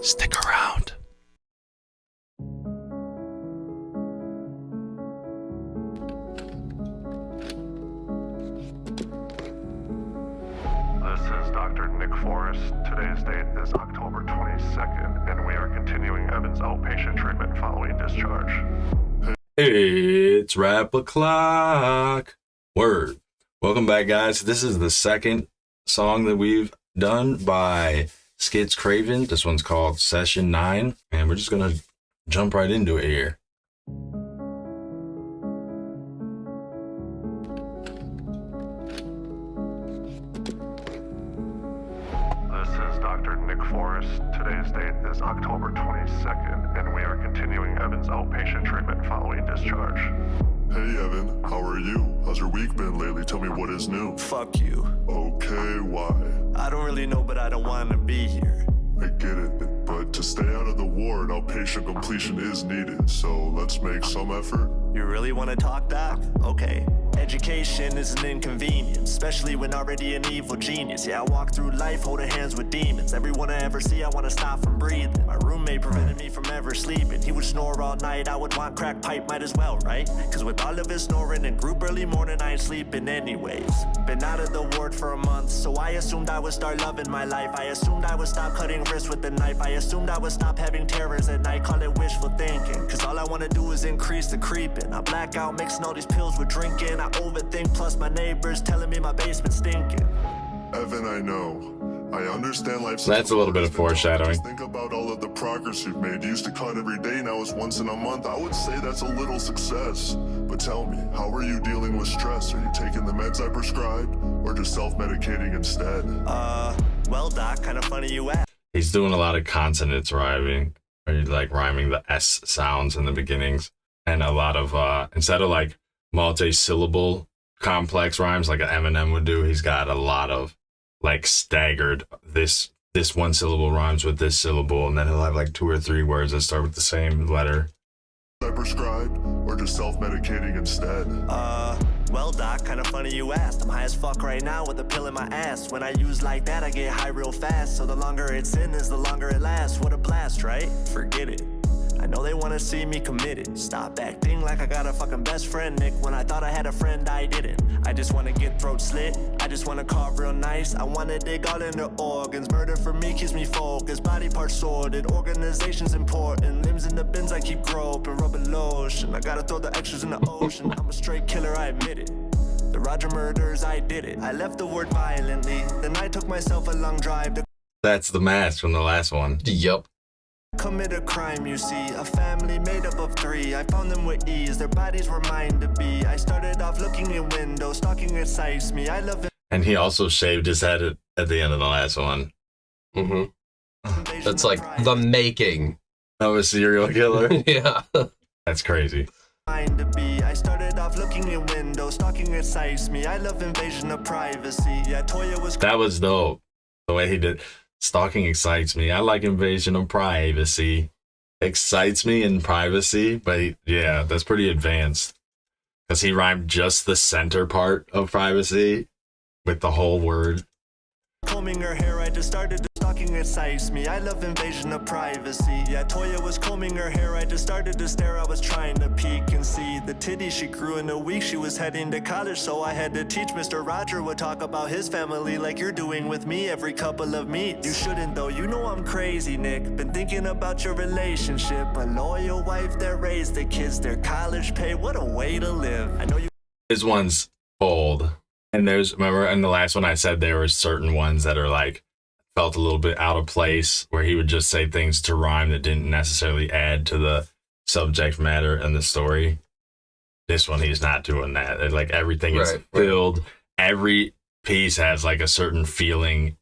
Stick around. This is Dr. Nick Forrest. Today's date is October 22nd, and we are continuing Evan's outpatient treatment following discharge. It's rap o'clock. Word. Welcome back, guys. This is the second song that we've done by sKitz Kraven. This one's called Session 9, and we're just gonna jump right into it here. This is Dr. Nick Forrest. Today's date is October 22nd, and we are continuing Evan's outpatient treatment following discharge. Hey Evan, how are you? How's your week been lately? Tell me what is new. Fuck you. Okay, why? I don't really know, but I don't want to be here. I get it, but to stay out of the ward, outpatient completion is needed, so let's make some effort. You really want to talk, Doc? Okay. Education is an inconvenience, especially when already an evil genius. Yeah, I walk through life holding hands with demons. Everyone I ever see, I want to stop from breathing. My roommate prevented me from ever sleeping. He would snore all night, I would want crack pipe, might as well, right? Cause with all of his snoring and group early morning, I ain't sleeping anyways. Been out of the ward for a month, so I assumed I would start loving my life. I assumed I would stop cutting wrists with the knife. I assumed I would stop having terrors at night, call it wishful thinking. Cause all I want to do is increase the creeping. I black out mixing all these pills with drinking. I overthink, plus my neighbors telling me my basement's stinking. Evan, I know. I understand life's That's a little bit of foreshadowing. Just think about all of the progress you've made. You used to cut every day, now it's once in a month. I would say that's a little success. But tell me, how are you dealing with stress? Are you taking the meds I prescribed, or just self-medicating instead? Well, Doc, kind of funny you ask. He's doing a lot of consonants rhyming, or he's like rhyming the S sounds in the beginnings, and a lot of instead of like multi-syllable complex rhymes like an Eminem would do, he's got a lot of like staggered this one syllable rhymes with this syllable, and then he'll have like 2 or 3 words that start with the same letter. I prescribed, or just self-medicating instead? Well, Doc, kind of funny you asked. I'm high as fuck right now with a pill in my ass. When I use like that, I get high real fast. So the longer it's in is the longer it lasts. What a blast, right? Forget it. I know they want to see me committed. Stop acting like I got a fucking best friend, Nick. When I thought I had a friend, I didn't. I just want to get throat slit. I just want to carve real nice. I want to dig all into organs. Murder for me keeps me focused. Body parts sorted. Organization's important. Limbs in the bins, I keep groping. Rubbing lotion. I gotta throw the extras in the ocean. I'm a straight killer, I admit it. The Roger murders, I did it. I left the word violently. Then I took myself a long drive to That's the mask from the last one. Yup. commit a crime, you see. A family made up of 3. I found them with ease. Their bodies were mine to be. I started off looking in windows. Stalking excites me. I love it. And he also shaved his head at the end of the last one. Mm-hmm. That's like the making. Of a serial killer. Yeah. That's crazy. Mine to be. I started off looking in windows. Stalking excites me. I love invasion of privacy. Yeah, Toya was. That was dope. The way he did. Stalking excites me. I like invasion of privacy. Excites me in privacy, but yeah, that's pretty advanced. Because he rhymed just the center part of privacy with the whole word. Combing her hair, I just started. Stalking excites me. I love invasion of privacy. Yeah, Toya was combing her hair. I just started to stare. I was trying to peek and see the titty she grew in a week. She was heading to college, so I had to teach. Mr. Roger would talk about his family like you're doing with me every couple of meets. You shouldn't though. You know I'm crazy, Nick. Been thinking about your relationship. A loyal wife that raised the kids. Their college pay. What a way to live. I know you. This one's old. And remember in the last one I said there were certain ones that are like, felt a little bit out of place, where he would just say things to rhyme that didn't necessarily add to the subject matter and the story. This one, he's not doing that. Like everything is filled. Right. Every piece has like a certain feeling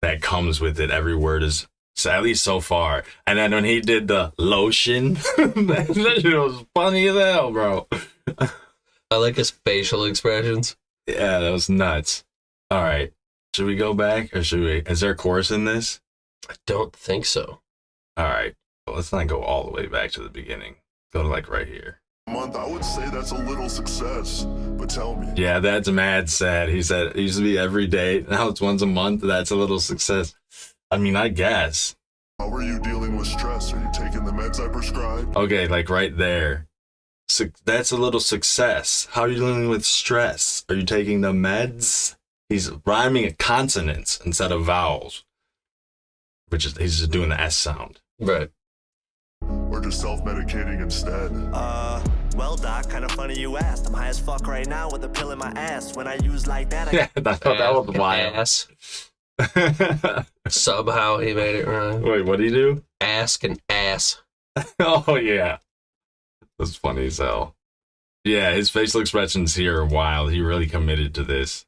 that comes with it. Every word is, so at least so far. And then when he did the lotion, that shit was funny as hell, bro. I like his facial expressions. Yeah, that was nuts. All right. Should we go back, or should we? Is there a chorus in this? I don't think so. All right. Well, let's not go all the way back to the beginning. Go to like right here. Month, I would say that's a little success, but tell me. Yeah, that's mad sad. He said it used to be every day. Now it's once a month. That's a little success. I mean, I guess. How are you dealing stress? Are you taking the meds I prescribed? Okay, like right there. That's a little success. How are you dealing with stress? Are you taking the meds? He's rhyming consonants instead of vowels, which is he's just doing the S sound. Right. Or just self-medicating instead? Well, doc, kind of funny you asked. I'm high as fuck right now with a pill in my ass. When I use like that, I Yeah, that was wild. Ass. Somehow he made it right. Wait, what do you do? Ask and ass. Oh yeah, that's funny as hell. Yeah, his facial expressions here are wild. He really committed to this.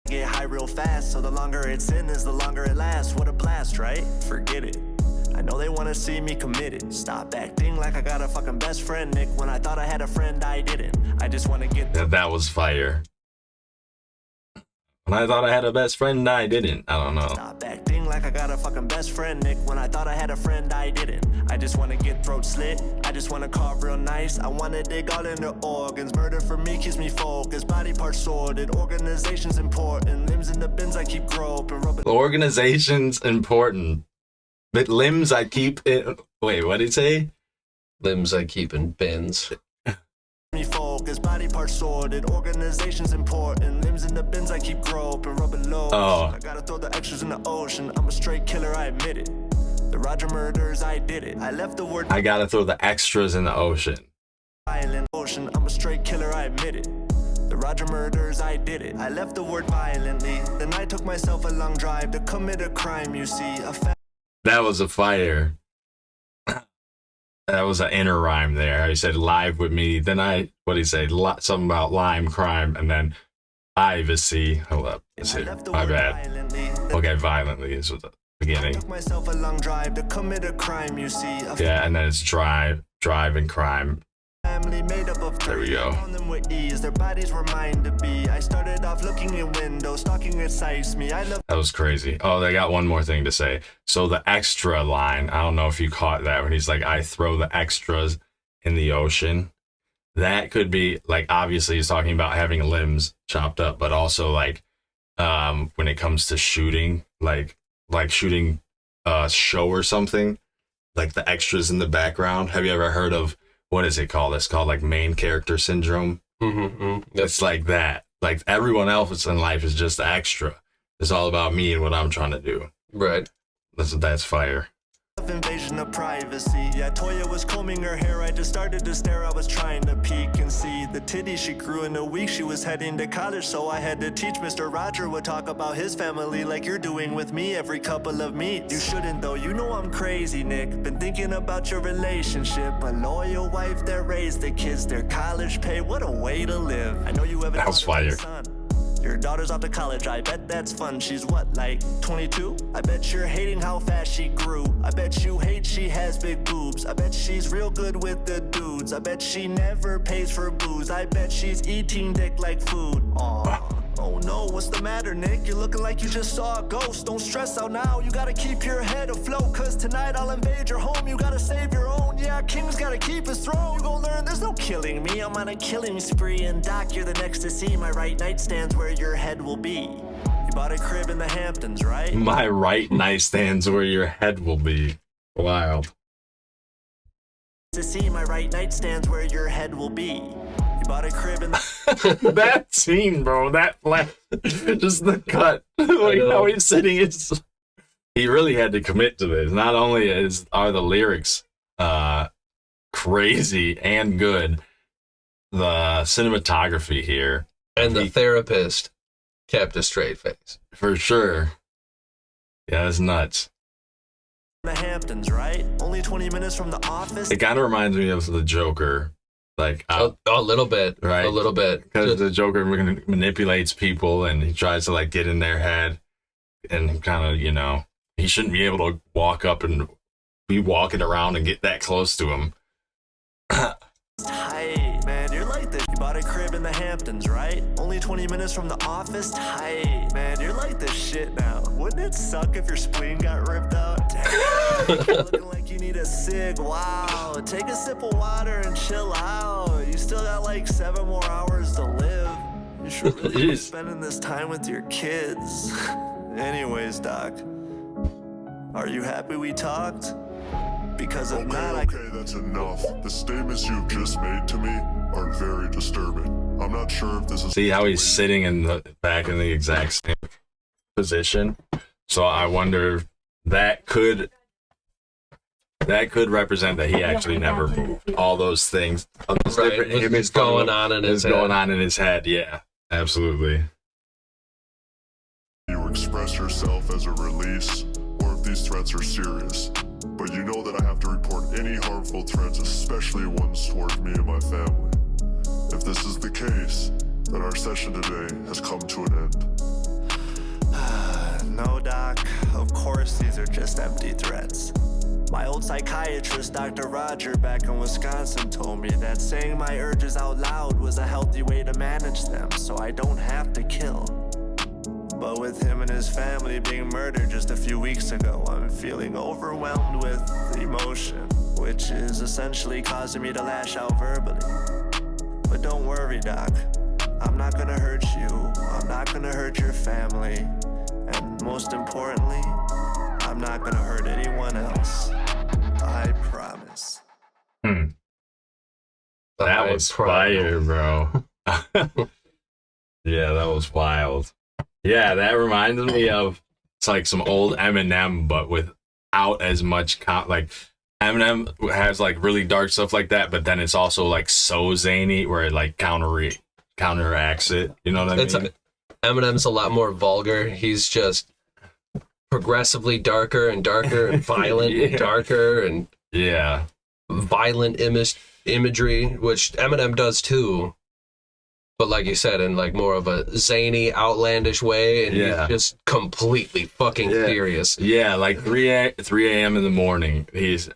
get high real fast. So the longer it's in is the longer it lasts. What a blast, right? Forget it. I know they wanna see me committed. Stop acting like I got a fucking best friend, Nick. When I thought I had a friend, I didn't. I just wanna get That was fire. When I thought I had a best friend, I didn't. I don't know. Stop acting like I got a fucking best friend, Nick. When I thought I had a friend, I didn't. I just wanna get throat slit. I just wanna carve real nice. I wanna dig all into organs. Murder for me keeps me focused. Body parts sorted. Organization's important. Limbs in the bins I keep groping. Rubbing. The organization's important. But limbs I keep in. Wait, what did he say? Limbs I keep in bins. Me focus, body parts sorted, organization's important. Limbs in the bins I keep groping, rubbing low. Oh. I gotta throw the extras in the ocean. I'm a straight killer, I admit it. The Roger murders, I did it. I left the word I gotta throw the extras in the ocean. violent ocean. I'm a straight killer, I admit it. The Roger murders, I did it. I left the word violently. Then I took myself a long drive to commit a crime, you see. That was a fire. That was an inner rhyme there. He said live with me. Then what did he say? Something about lime crime. And then privacy. Hold up. Let's see. My bad. Okay, violently is the beginning. Took myself a long drive to commit a crime, you see. Yeah, and then it's drive and crime. Family made up of There we go. Found them with ease. Their bodies were mine to be. I started off looking in windows, stalking excites me. I love That was crazy. Oh, they got one more thing to say. So the extra line, I don't know if you caught that when he's like, I throw the extras in the ocean. That could be like, obviously he's talking about having limbs chopped up, but also like when it comes to shooting, like shooting a show or something, like the extras in the background. Have you ever heard of, what is it called? It's called like main character syndrome. Mm-hmm. It's like that. Like everyone else in life is just extra. It's all about me and what I'm trying to do. Right. That's fire. invasion of privacy. Yeah, Toya was combing her hair. I just started to stare. I was trying to peek and see the titties she grew in a week. She was heading to college, so I had to teach. Mr. Roger would talk about his family like you're doing with me every couple of meets. You shouldn't though, you know I'm crazy, Nick. Been thinking about your relationship. A loyal wife that raised the kids, their college pay. What a way to live. I know you have a That was daughter and a fire. son. Your daughter's off to college, I bet that's fun. She's what, like 22? I bet you're hating how fast she grew. I bet you hate she has big boobs. I bet she's real good with the dudes. I bet she never pays for booze. I bet she's eating dick like food. Aw. Oh no, what's the matter, Nick? You're looking like you just saw a ghost. Don't stress out now, you gotta keep your head afloat. Cause tonight I'll invade your home, you gotta save your own. Yeah, king's gotta keep his throne. You gon' learn there's no killing me, I'm on a killing spree. And Doc, you're the next to see. My right nightstand's where your head will be. You bought a crib in the Hamptons, right? My right nightstand's where your head will be. Wild. To see, my right nightstand's where your head will be. You bought a crib in the That scene, bro. That just the cut. Like how he's sitting is. He really had to commit to this. Not only are the lyrics crazy and good, the cinematography here, And the therapist kept a straight face. for sure. Yeah, that's nuts. Hamptons, right? Only 20 minutes from the office. It kind of reminds me of the Joker, like A little bit. Right. A little bit. because the Joker manipulates people and he tries to like get in their head, and kind of, he shouldn't be able to walk up and be walking around and get that close to him. Tight, man, you're like this. You bought a crib in the Hamptons, right? Only 20 minutes from the office. Tight, man, you're like this shit now. Wouldn't it suck if your spleen got ripped out? Damn, you're looking like you need a cig. Wow, take a sip of water and chill out. You still got like 7 more hours to live. You should really be Jeez. spending this time with your kids. Anyways, Doc, are you happy we talked? Because if Okay, not, okay, that's enough. The statements you've just made to me are very disturbing. I'm not sure if this is... See how he's sitting in the back in the exact same position. So I wonder if that could represent that he actually never moved. All those things, all those Right, different what's images going on in his going head. on in his head. Yeah, absolutely. you express yourself as a release, or if these threats are serious. But you know that I have to report any harmful threats, especially ones towards me and my family. If this is the case, then our session today has come to an end. No, Doc. Of course, these are just empty threats. My old psychiatrist, Dr. Roger, back in Wisconsin, told me that saying my urges out loud was a healthy way to manage them, so I don't have to kill. But with him and his family being murdered just a few weeks ago, I'm feeling overwhelmed with emotion, which is essentially causing me to lash out verbally. But don't worry, Doc. I'm not gonna hurt you. I'm not gonna hurt your family. And most importantly, I'm not gonna hurt anyone else. I promise. That I was promise. fire, bro. Yeah, that was wild. Yeah, that reminds me of, it's like some old Eminem, but without as much like Eminem has like really dark stuff like that, but then it's also like so zany where it like counteracts it. You know what I mean? Eminem's a lot more vulgar. He's just progressively darker and darker and violent Yeah. and darker and Yeah. violent imagery, which Eminem does too. But like you said, in like more of a zany, outlandish way, and Yeah. he's just completely fucking Yeah. serious. Yeah, like 3 a.m. in the morning. He's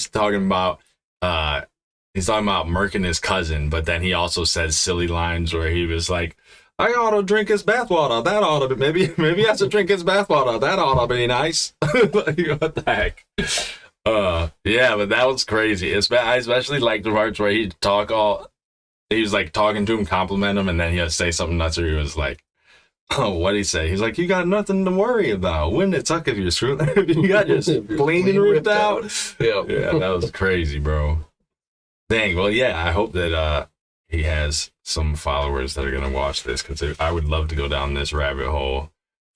talking about murking his cousin, but then he also says silly lines where he was like, I ought to drink his bathwater. That ought to maybe I should drink his bathwater. That ought to be nice. Like, what the heck? Yeah, but that was crazy. I especially like the parts where he was like talking to him, compliment him, and then he'll say something nuts, or he was like, oh, what'd he say? He's like, you got nothing to worry about. Wouldn't it suck if you got your spleen ripped out? Yeah. Yeah, that was crazy, bro. Dang, well, yeah, I hope that he has some followers that are going to watch this, because I would love to go down this rabbit hole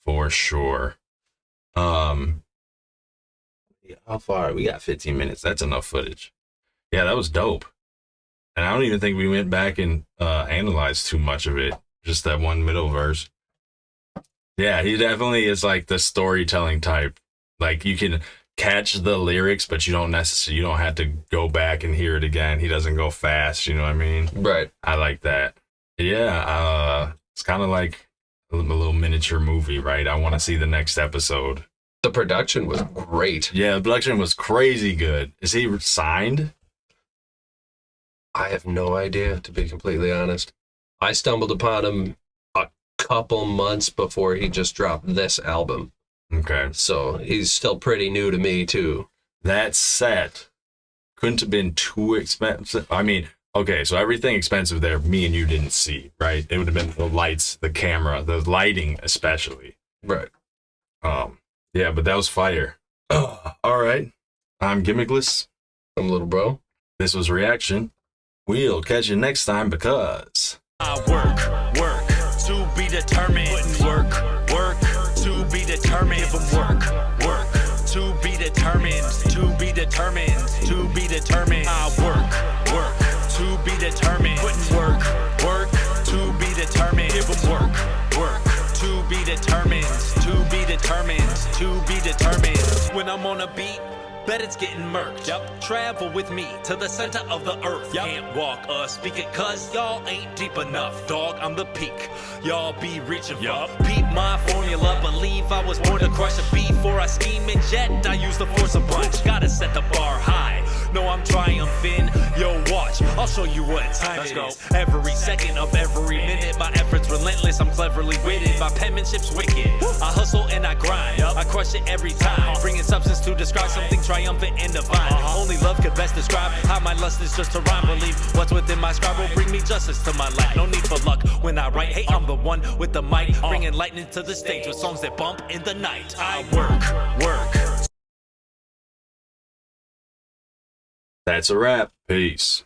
for sure. How far? We got 15 minutes. That's enough footage. Yeah, that was dope. And I don't even think we went back and analyzed too much of it. Just that one middle verse. Yeah, he definitely is like the storytelling type. Like, you can catch the lyrics, but you don't have to go back and hear it again. He doesn't go fast, you know what I mean? Right. I like that. Yeah, it's kind of like a little miniature movie, right? I want to see the next episode. The production was great. Yeah, the production was crazy good. Is he signed? I have no idea, to be completely honest. I stumbled upon him a couple months before he just dropped this album. Okay. So he's still pretty new to me, too. That set couldn't have been too expensive. I mean, okay, so everything expensive there, me and you didn't see, right? It would have been the lights, the camera, the lighting especially. Right. Yeah, but that was fire. All right. I'm Gimmickless. I'm little bro. This was Reaction. We'll catch you next time, because I work to be determined. Putting work to be determined. Give 'em work to be determined. To be determined. To be determined. I work to be determined. Putting work to be determined. Give 'em work to be determined. To be determined. To be determined. When I'm on a beat, bet it's getting murked. Yep. Travel with me to the center of the earth. Yep. Can't walk or speak it, cause y'all ain't deep enough. Dog, I'm the peak. Y'all be reaching for. Peep my formula. Believe I was born to crush a beat. Before I scheme and jet, I use the force of bunch. Gotta set the bar high. No, I'm triumphing. Yo, watch, I'll show you what time it is. Every second of every minute, my efforts relentless. I'm cleverly witted. My penmanship's wicked. I hustle and I grind. I crush it every time. Bringing substance to describe something triumphant and divine. Only love could best describe how my lust is just to rhyme. Believe what's within my scribe will bring me justice to my life. No need for luck when I write. Hey, I'm the one with the mic, bringing lightning to the stage with songs that bump in the night. I work That's a wrap. Peace.